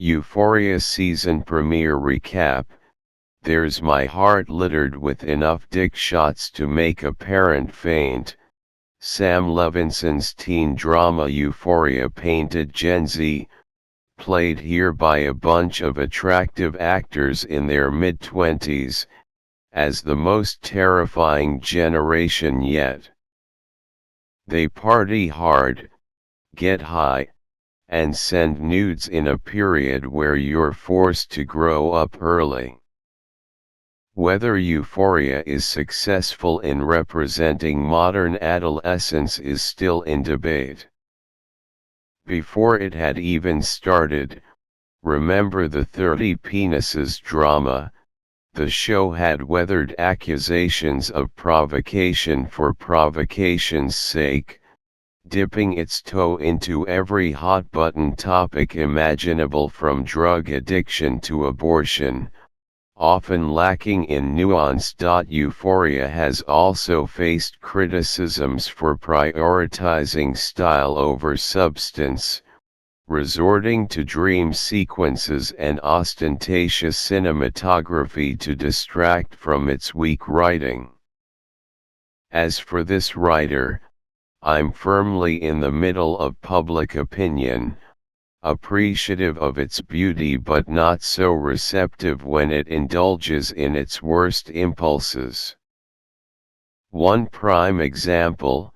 Euphoria season premiere recap. There's my heart littered with enough dick shots to make a parent faint. Sam Levinson's teen drama Euphoria painted Gen Z, played here by a bunch of attractive actors in their mid-20s, as the most terrifying generation yet. They party hard, get high, and send nudes in a period where you're forced to grow up early. Whether Euphoria is successful in representing modern adolescence is still in debate. Before it had even started, remember the 30 Penises drama? The show had weathered accusations of provocation for provocation's sake, dipping its toe into every hot-button topic imaginable from drug addiction to abortion, often lacking in nuance. Euphoria has also faced criticisms for prioritizing style over substance, resorting to dream sequences and ostentatious cinematography to distract from its weak writing. As for this writer, I'm firmly in the middle of public opinion, appreciative of its beauty but not so receptive when it indulges in its worst impulses. One prime example,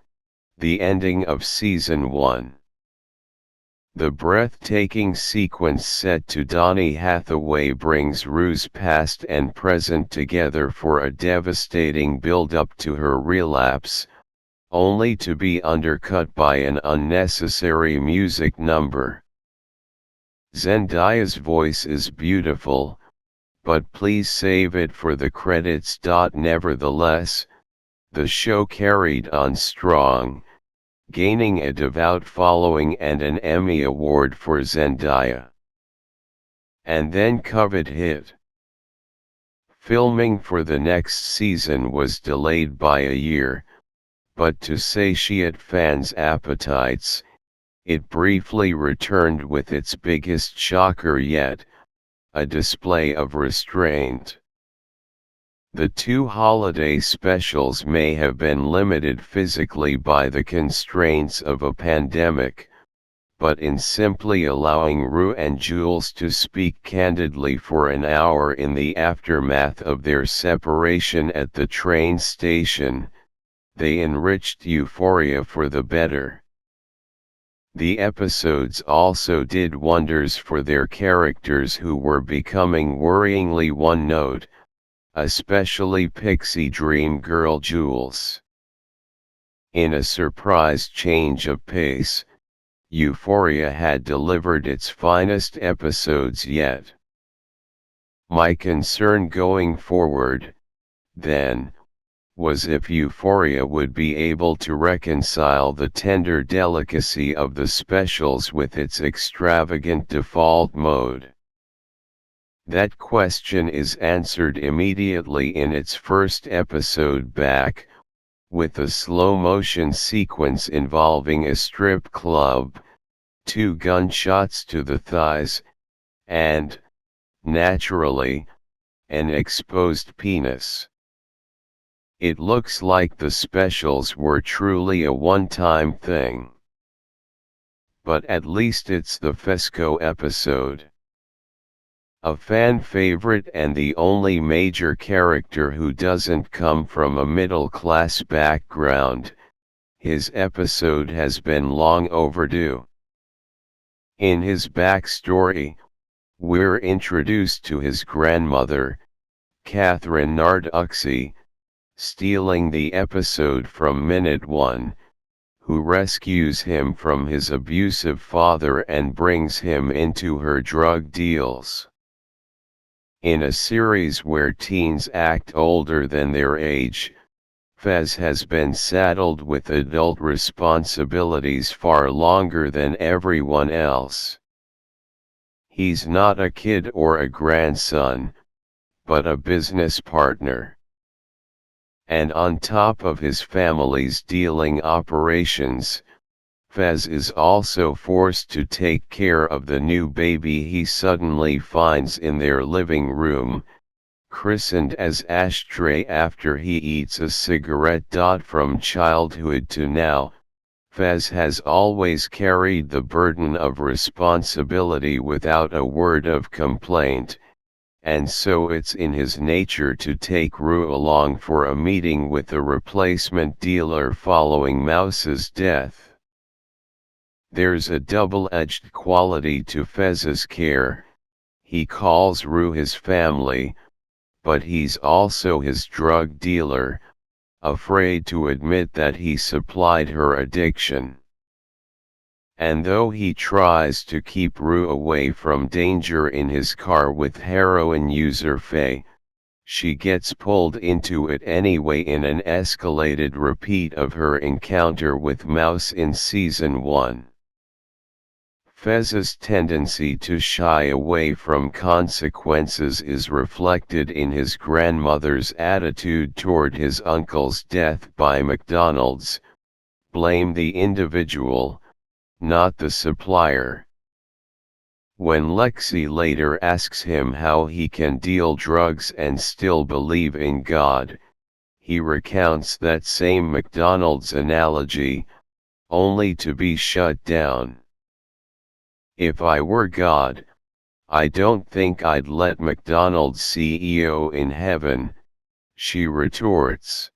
the ending of Season 1. The breathtaking sequence set to Donny Hathaway brings Rue's past and present together for a devastating build-up to her relapse, only to be undercut by an unnecessary music number. Zendaya's voice is beautiful, but please save it for the credits. Nevertheless, the show carried on strong, gaining a devout following and an Emmy Award for Zendaya. And then COVID hit. Filming for the next season was delayed by a year, but to satiate fans' appetites, it briefly returned with its biggest shocker yet, a display of restraint. The two holiday specials may have been limited physically by the constraints of a pandemic, but in simply allowing Rue and Jules to speak candidly for an hour in the aftermath of their separation at the train station, they enriched Euphoria for the better. The episodes also did wonders for their characters who were becoming worryingly one-note, especially pixie dream girl Jules. In a surprise change of pace, Euphoria had delivered its finest episodes yet. My concern going forward, then, was if Euphoria would be able to reconcile the tender delicacy of the specials with its extravagant default mode. That question is answered immediately in its first episode back, with a slow-motion sequence involving a strip club, 2 gunshots to the thighs, and, naturally, an exposed penis. It looks like the specials were truly a one-time thing. But at least it's the Fesco episode. A fan favorite and the only major character who doesn't come from a middle-class background, his episode has been long overdue. In his backstory, we're introduced to his grandmother, Catherine Narduxy, stealing the episode from minute 1, who rescues him from his abusive father and brings him into her drug deals. In a series where teens act older than their age, Fez has been saddled with adult responsibilities far longer than everyone else. He's not a kid or a grandson, but a business partner. And on top of his family's dealing operations, Fez is also forced to take care of the new baby he suddenly finds in their living room, christened as Ashtray after he eats a cigarette. From childhood to now, Fez has always carried the burden of responsibility without a word of complaint, and so it's in his nature to take Rue along for a meeting with a replacement dealer following Mouse's death. There's a double-edged quality to Fez's care. He calls Rue his family, but he's also his drug dealer, afraid to admit that he supplied her addiction. And though he tries to keep Rue away from danger in his car with heroin user Faye, she gets pulled into it anyway in an escalated repeat of her encounter with Mouse in Season 1. Fez's tendency to shy away from consequences is reflected in his grandmother's attitude toward his uncle's death by McDonald's: blame the individual, not the supplier. When Lexi later asks him how he can deal drugs and still believe in God, he recounts that same McDonald's analogy, only to be shut down. "If I were God, I don't think I'd let McDonald's CEO in heaven," she retorts.